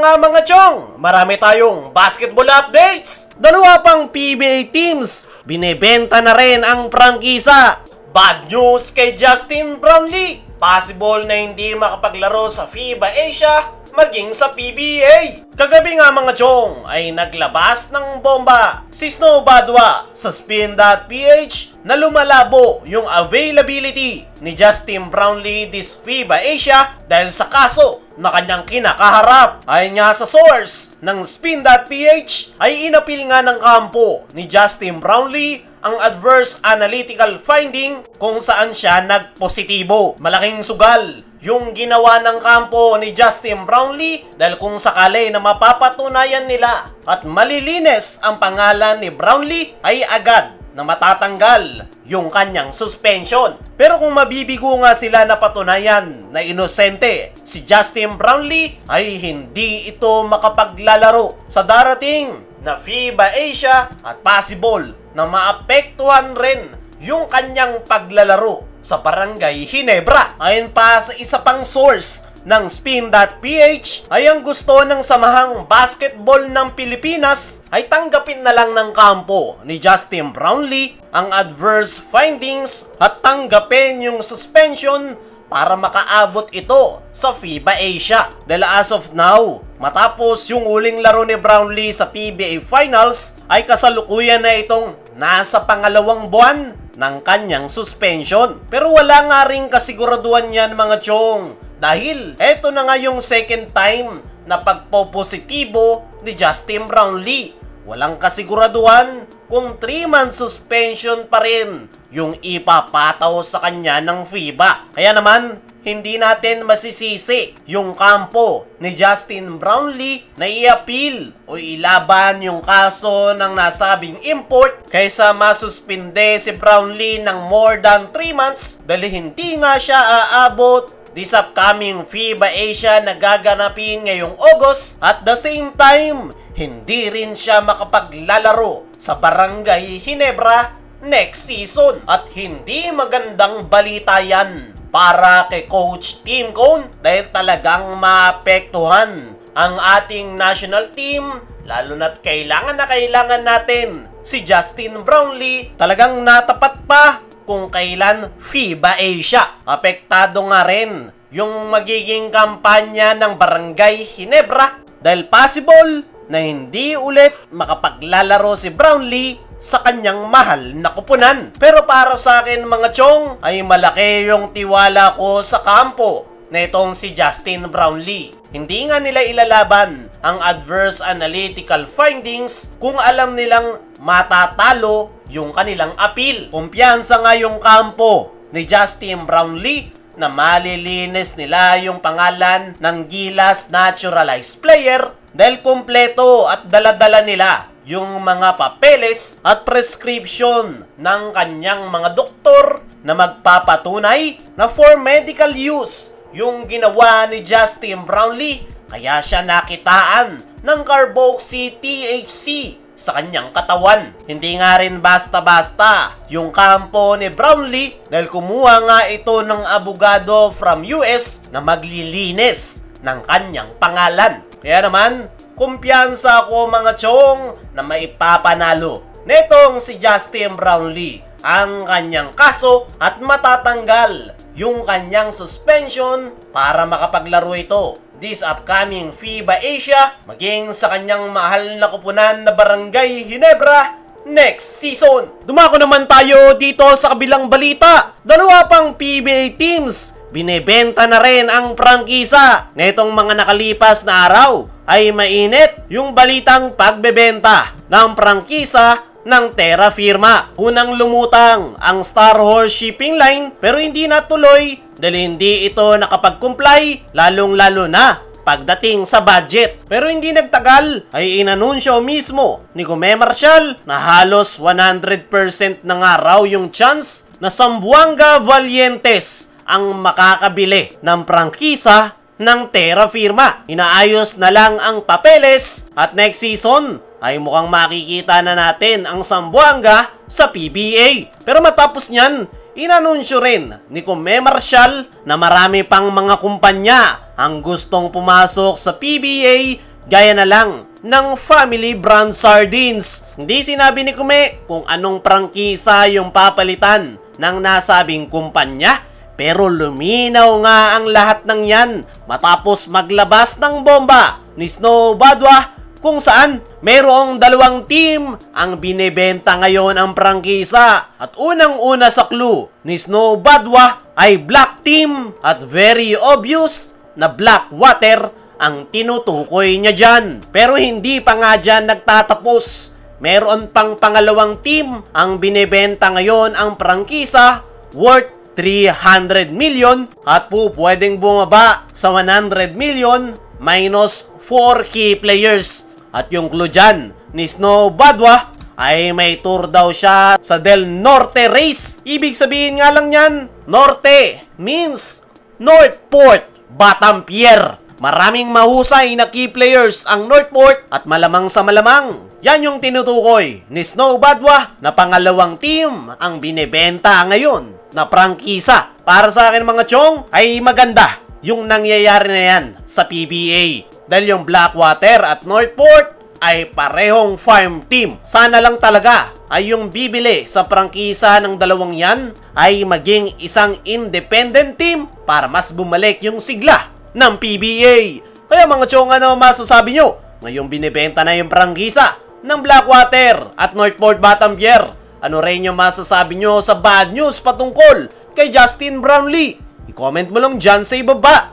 nga mga chong, marami tayong basketball updates. Dalawa pang PBA teams, binebenta na rin ang prangkisa. Bad news kay Justin Brownlee, possible na hindi makapaglaro sa FIBA Asia maging sa PBA. Kagabi nga mga chong ay naglabas ng bomba si Snow Badwa sa Spin.ph na lumalabo yung availability ni Justin Brownlee this FIBA Asia dahil sa kaso na kanyang kinakaharap. Ayon nga sa source ng Spin.ph ay inapil nga ng kampo ni Justin Brownlee ang adverse analytical finding kung saan siya nagpositibo. Malaking sugal yung ginawa ng kampo ni Justin Brownlee dahil kung sakali na mapapatunayan nila at malilinis ang pangalan ni Brownlee ay agad na matatanggal yung kanyang suspension. Pero kung mabibigo nga sila na patunayan na inosente si Justin Brownlee ay hindi ito makapaglalaro sa darating na FIBA Asia at possible na maapektuhan rin yung kanyang paglalaro sa Barangay Ginebra. Ayon pa sa isa pang source ng Spin.ph ay ang gusto ng Samahang Basketball ng Pilipinas ay tanggapin na lang ng kampo ni Justin Brownlee ang adverse findings at tanggapin yung suspension para makaabot ito sa FIBA Asia. Dahil as of now, matapos yung uling laro ni Brownlee sa PBA Finals, ay kasalukuyan na itong nasa pangalawang buwan ng kanyang suspension. Pero wala nga rin kasiguraduhan yan mga chong. Dahil eto na nga yung second time na pagpopositibo ni Justin Brownlee. Walang kasiguraduhan kung 3-month suspension pa rin yung ipapataw sa kanya ng FIBA. Kaya naman, hindi natin masisisi yung kampo ni Justin Brownlee na i-appeal o ilaban yung kaso ng nasabing import kaysa masuspinde si Brownlee ng more than 3 months dahil hindi nga siya aabot this upcoming FIBA Asia na gaganapin ngayong August. At the same time, hindi rin siya makapaglalaro sa Barangay Ginebra next season. At hindi magandang balita yan para kay Coach Tim Cone dahil talagang maapektuhan ang ating national team, lalo na't kailangan na kailangan natin si Justin Brownlee. Talagang natapat pa kung kailan FIBA Asia. Apektado nga rin yung magiging kampanya ng Barangay Ginebra dahil possible na hindi ulit makapaglalaro si Brownlee sa kanyang mahal na kupunan. Pero para sa akin mga chong ay malaki yung tiwala ko sa kampo na itong si Justin Brownlee. Hindi nga nila ilalaban ang adverse analytical findings kung alam nilang matatalo yung kanilang appeal. Kumpiyansa nga yung kampo ni Justin Brownlee na malilinis nila yung pangalan ng Gilas naturalized player dahil kumpleto at daladala nila yung mga papeles at prescription ng kanyang mga doktor na magpapatunay na for medical use yung ginawa ni Justin Brownlee, kaya siya nakitaan ng carboxy THC sa kanyang katawan. Hindi nga rin basta-basta yung kampo ni Brownlee dahil kumuha nga ito ng abogado from US na maglilinis ng kanyang pangalan. Kaya naman, kumpiyansa ako mga chong na maipapanalo netong si Justin Brownlee ang kanyang kaso at matatanggal yung kanyang suspension para makapaglaro ito this upcoming FIBA Asia maging sa kanyang mahal na kupunan na Barangay Ginebra next season. Dumako naman tayo dito sa kabilang balita. Dalawa pang PBA teams binebenta na rin ang prangkisa. Netong mga nakalipas na araw ay mainit yung balitang pagbebenta ng prangkisa ng Terra Firma. Unang lumutang ang Star Horse Shipping Line pero hindi natuloy dahil hindi ito nakapag-comply lalong-lalo na pagdating sa budget. Pero hindi nagtagal ay inanunsyo mismo ni Kume Marshall na halos 100% na nga raw yung chance na Zamboanga Valientes ang makakabili ng prangkisa ng Terra Firma. Inaayos na lang ang papeles at next season ay mukhang makikita na natin ang Zamboanga sa PBA. Pero matapos niyan, inanunsyo rin ni Kume Marshall na marami pang mga kumpanya ang gustong pumasok sa PBA Gaya na lang ng family brand sardines. Hindi sinabi ni Kume kung anong prangkisa yung papalitan ng nasabing kumpanya, pero luminaw nga ang lahat ng yan matapos maglabas ng bomba ni Snow Badwa kung saan mayroong dalawang team ang binebenta ngayon ang prangkisa. At unang-una sa clue ni Snow Badwa ay Black Team at very obvious na Blackwater ang tinutukoy niya dyan. Pero hindi pa nga dyan nagtatapos. Meron pang pangalawang team ang binebenta ngayon ang prangkisa worth 300 million at po pwedeng bumaba sa 100 million minus 4 key players. At yung clue dyan ni Snow Badwa ay may tour daw siya sa Del Norte race. Ibig sabihin nga lang yan, Norte means Northport, Batampier. Maraming mahusay na key players ang Northport at malamang sa malamang, yan yung tinutukoy ni Snow Badwa na pangalawang team ang binebenta ngayon na prangkisa. Para sa akin mga chong ay maganda yung nangyayari na yan sa PBA. Dahil yung Blackwater at Northport ay parehong farm team. Sana lang talaga ay yung bibili sa prangkisa ng dalawang yan ay maging isang independent team para mas bumalik yung sigla ng PBA. Kaya mga chong, ano masasabi nyo? Ngayong binibenta na yung prangkisa ng Blackwater at Northport Batampier. Ano rin yung masasabi nyo sa bad news patungkol kay Justin Brownlee? I-comment mo lang dyan sa ibaba.